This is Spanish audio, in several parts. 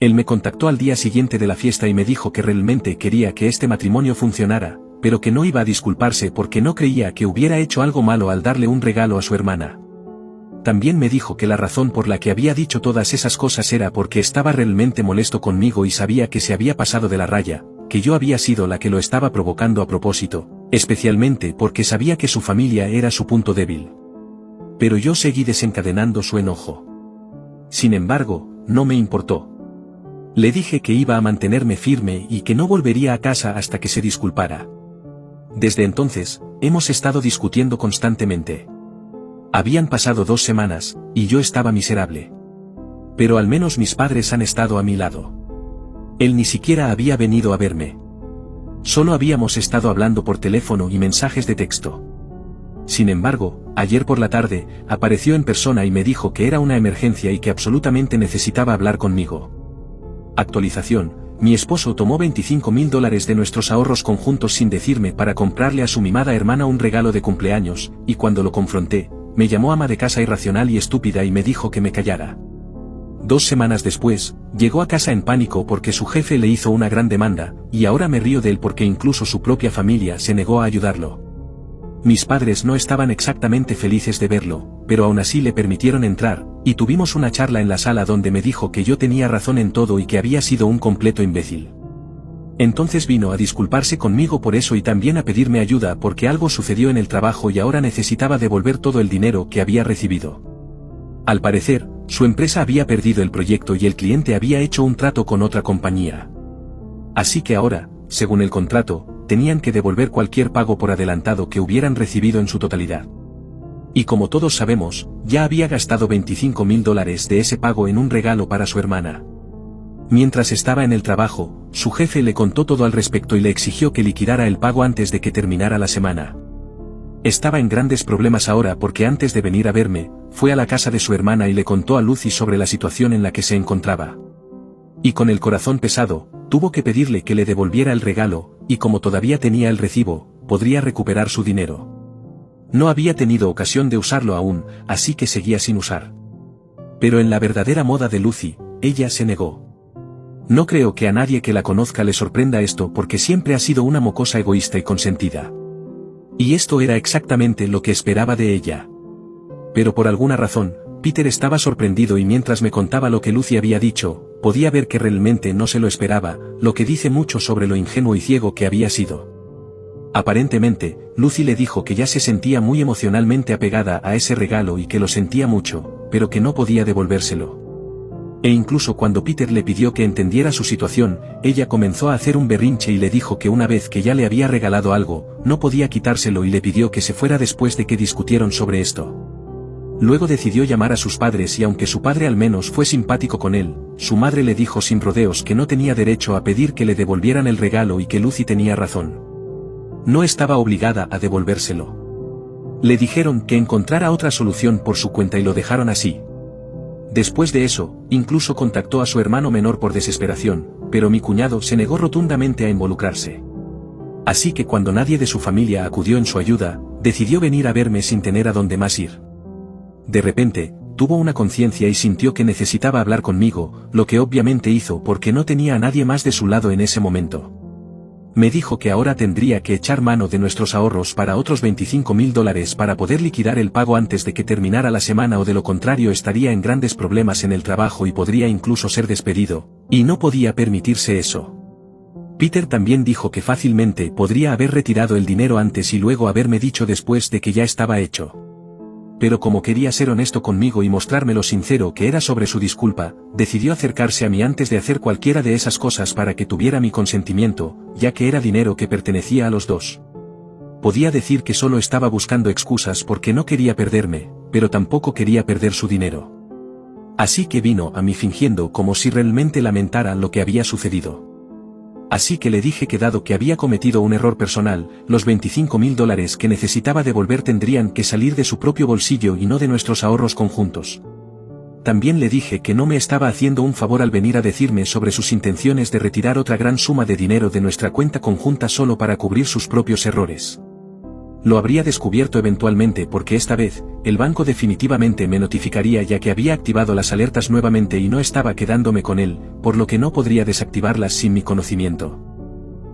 Él me contactó al día siguiente de la fiesta y me dijo que realmente quería que este matrimonio funcionara, pero que no iba a disculparse porque no creía que hubiera hecho algo malo al darle un regalo a su hermana. También me dijo que la razón por la que había dicho todas esas cosas era porque estaba realmente molesto conmigo y sabía que se había pasado de la raya, que yo había sido la que lo estaba provocando a propósito, especialmente porque sabía que su familia era su punto débil. Pero yo seguí desencadenando su enojo. Sin embargo, no me importó. Le dije que iba a mantenerme firme y que no volvería a casa hasta que se disculpara. Desde entonces, hemos estado discutiendo constantemente. Habían pasado 2 semanas, y yo estaba miserable. Pero al menos mis padres han estado a mi lado. Él ni siquiera había venido a verme. Solo habíamos estado hablando por teléfono y mensajes de texto. Sin embargo, ayer por la tarde, apareció en persona y me dijo que era una emergencia y que absolutamente necesitaba hablar conmigo. Actualización: mi esposo tomó $25,000 de nuestros ahorros conjuntos sin decirme para comprarle a su mimada hermana un regalo de cumpleaños, y cuando lo confronté, me llamó ama de casa irracional y estúpida y me dijo que me callara. 2 semanas después, llegó a casa en pánico porque su jefe le hizo una gran demanda, y ahora me río de él porque incluso su propia familia se negó a ayudarlo. Mis padres no estaban exactamente felices de verlo, pero aún así le permitieron entrar, y tuvimos una charla en la sala donde me dijo que yo tenía razón en todo y que había sido un completo imbécil. Entonces vino a disculparse conmigo por eso y también a pedirme ayuda porque algo sucedió en el trabajo y ahora necesitaba devolver todo el dinero que había recibido. Al parecer, su empresa había perdido el proyecto y el cliente había hecho un trato con otra compañía. Así que ahora, según el contrato, tenían que devolver cualquier pago por adelantado que hubieran recibido en su totalidad. Y como todos sabemos, ya había gastado $25,000 de ese pago en un regalo para su hermana. Mientras estaba en el trabajo, su jefe le contó todo al respecto y le exigió que liquidara el pago antes de que terminara la semana. Estaba en grandes problemas ahora porque antes de venir a verme, fue a la casa de su hermana y le contó a Lucy sobre la situación en la que se encontraba. Y con el corazón pesado, tuvo que pedirle que le devolviera el regalo, y como todavía tenía el recibo, podría recuperar su dinero. No había tenido ocasión de usarlo aún, así que seguía sin usar. Pero en la verdadera moda de Lucy, ella se negó. No creo que a nadie que la conozca le sorprenda esto porque siempre ha sido una mocosa egoísta y consentida. Y esto era exactamente lo que esperaba de ella. Pero por alguna razón, Peter estaba sorprendido y mientras me contaba lo que Lucy había dicho, podía ver que realmente no se lo esperaba, lo que dice mucho sobre lo ingenuo y ciego que había sido. Aparentemente, Lucy le dijo que ya se sentía muy emocionalmente apegada a ese regalo y que lo sentía mucho, pero que no podía devolvérselo. E incluso cuando Peter le pidió que entendiera su situación, ella comenzó a hacer un berrinche y le dijo que una vez que ya le había regalado algo, no podía quitárselo y le pidió que se fuera después de que discutieron sobre esto. Luego decidió llamar a sus padres y aunque su padre al menos fue simpático con él, su madre le dijo sin rodeos que no tenía derecho a pedir que le devolvieran el regalo y que Lucy tenía razón. No estaba obligada a devolvérselo. Le dijeron que encontrara otra solución por su cuenta y lo dejaron así. Después de eso, incluso contactó a su hermano menor por desesperación, pero mi cuñado se negó rotundamente a involucrarse. Así que cuando nadie de su familia acudió en su ayuda, decidió venir a verme sin tener a dónde más ir. De repente, tuvo una conciencia y sintió que necesitaba hablar conmigo, lo que obviamente hizo porque no tenía a nadie más de su lado en ese momento. Me dijo que ahora tendría que echar mano de nuestros ahorros para otros $25,000 para poder liquidar el pago antes de que terminara la semana o de lo contrario estaría en grandes problemas en el trabajo y podría incluso ser despedido, y no podía permitirse eso. Peter también dijo que fácilmente podría haber retirado el dinero antes y luego haberme dicho después de que ya estaba hecho. Pero como quería ser honesto conmigo y mostrarme lo sincero que era sobre su disculpa, decidió acercarse a mí antes de hacer cualquiera de esas cosas para que tuviera mi consentimiento, ya que era dinero que pertenecía a los dos. Podía decir que solo estaba buscando excusas porque no quería perderme, pero tampoco quería perder su dinero. Así que vino a mí fingiendo como si realmente lamentara lo que había sucedido. Así que le dije que dado que había cometido un error personal, los $25,000 que necesitaba devolver tendrían que salir de su propio bolsillo y no de nuestros ahorros conjuntos. También le dije que no me estaba haciendo un favor al venir a decirme sobre sus intenciones de retirar otra gran suma de dinero de nuestra cuenta conjunta solo para cubrir sus propios errores. Lo habría descubierto eventualmente porque esta vez, el banco definitivamente me notificaría ya que había activado las alertas nuevamente y no estaba quedándome con él, por lo que no podría desactivarlas sin mi conocimiento.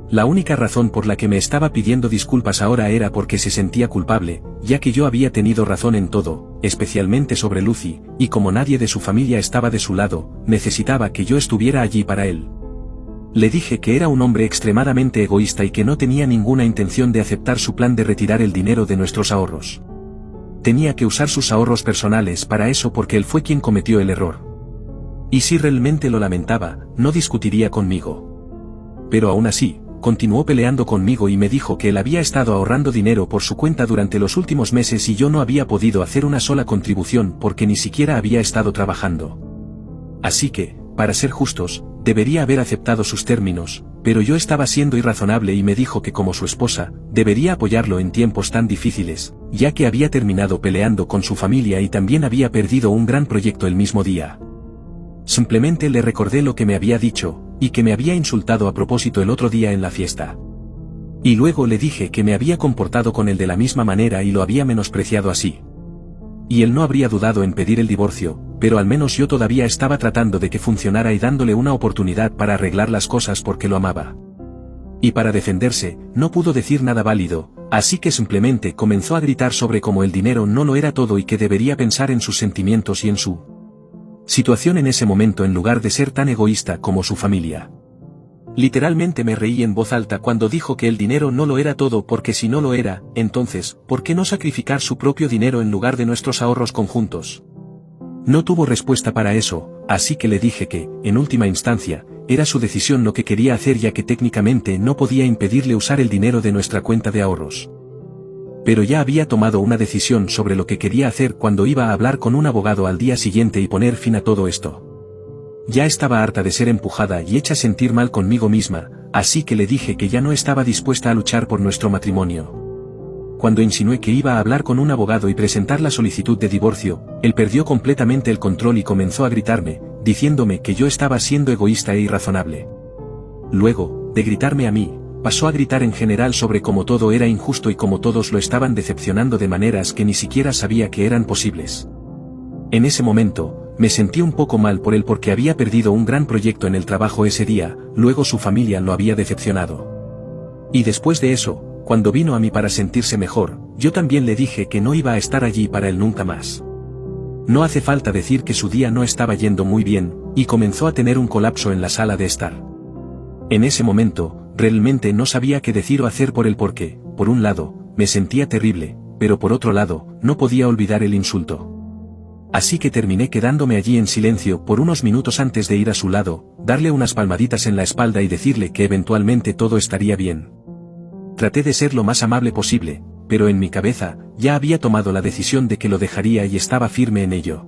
La única razón por la que me estaba pidiendo disculpas ahora era porque se sentía culpable, ya que yo había tenido razón en todo, especialmente sobre Lucy, y como nadie de su familia estaba de su lado, necesitaba que yo estuviera allí para él. Le dije que era un hombre extremadamente egoísta y que no tenía ninguna intención de aceptar su plan de retirar el dinero de nuestros ahorros. Tenía que usar sus ahorros personales para eso porque él fue quien cometió el error. Y si realmente lo lamentaba, no discutiría conmigo. Pero aún así, continuó peleando conmigo y me dijo que él había estado ahorrando dinero por su cuenta durante los últimos meses y yo no había podido hacer una sola contribución porque ni siquiera había estado trabajando. Así que, para ser justos, debería haber aceptado sus términos, pero yo estaba siendo irrazonable y me dijo que como su esposa, debería apoyarlo en tiempos tan difíciles, ya que había terminado peleando con su familia y también había perdido un gran proyecto el mismo día. Simplemente le recordé lo que me había dicho, y que me había insultado a propósito el otro día en la fiesta. Y luego le dije que me había comportado con él de la misma manera y lo había menospreciado así. Y él no habría dudado en pedir el divorcio, pero al menos yo todavía estaba tratando de que funcionara y dándole una oportunidad para arreglar las cosas porque lo amaba. Y para defenderse, no pudo decir nada válido, así que simplemente comenzó a gritar sobre cómo el dinero no lo era todo y que debería pensar en sus sentimientos y en su situación en ese momento en lugar de ser tan egoísta como su familia. Literalmente me reí en voz alta cuando dijo que el dinero no lo era todo porque si no lo era, entonces, ¿por qué no sacrificar su propio dinero en lugar de nuestros ahorros conjuntos? No tuvo respuesta para eso, así que le dije que, en última instancia, era su decisión lo que quería hacer ya que técnicamente no podía impedirle usar el dinero de nuestra cuenta de ahorros. Pero ya había tomado una decisión sobre lo que quería hacer cuando iba a hablar con un abogado al día siguiente y poner fin a todo esto. Ya estaba harta de ser empujada y hecha sentir mal conmigo misma, así que le dije que ya no estaba dispuesta a luchar por nuestro matrimonio. Cuando insinué que iba a hablar con un abogado y presentar la solicitud de divorcio, él perdió completamente el control y comenzó a gritarme, diciéndome que yo estaba siendo egoísta e irrazonable. Luego, de gritarme a mí, pasó a gritar en general sobre cómo todo era injusto y cómo todos lo estaban decepcionando de maneras que ni siquiera sabía que eran posibles. En ese momento, me sentí un poco mal por él porque había perdido un gran proyecto en el trabajo ese día, luego su familia lo había decepcionado. Y después de eso, cuando vino a mí para sentirse mejor, yo también le dije que no iba a estar allí para él nunca más. No hace falta decir que su día no estaba yendo muy bien, y comenzó a tener un colapso en la sala de estar. En ese momento, realmente no sabía qué decir o hacer por él porque, por un lado, me sentía terrible, pero por otro lado, no podía olvidar el insulto. Así que terminé quedándome allí en silencio por unos minutos antes de ir a su lado, darle unas palmaditas en la espalda y decirle que eventualmente todo estaría bien. Traté de ser lo más amable posible, pero en mi cabeza, ya había tomado la decisión de que lo dejaría y estaba firme en ello.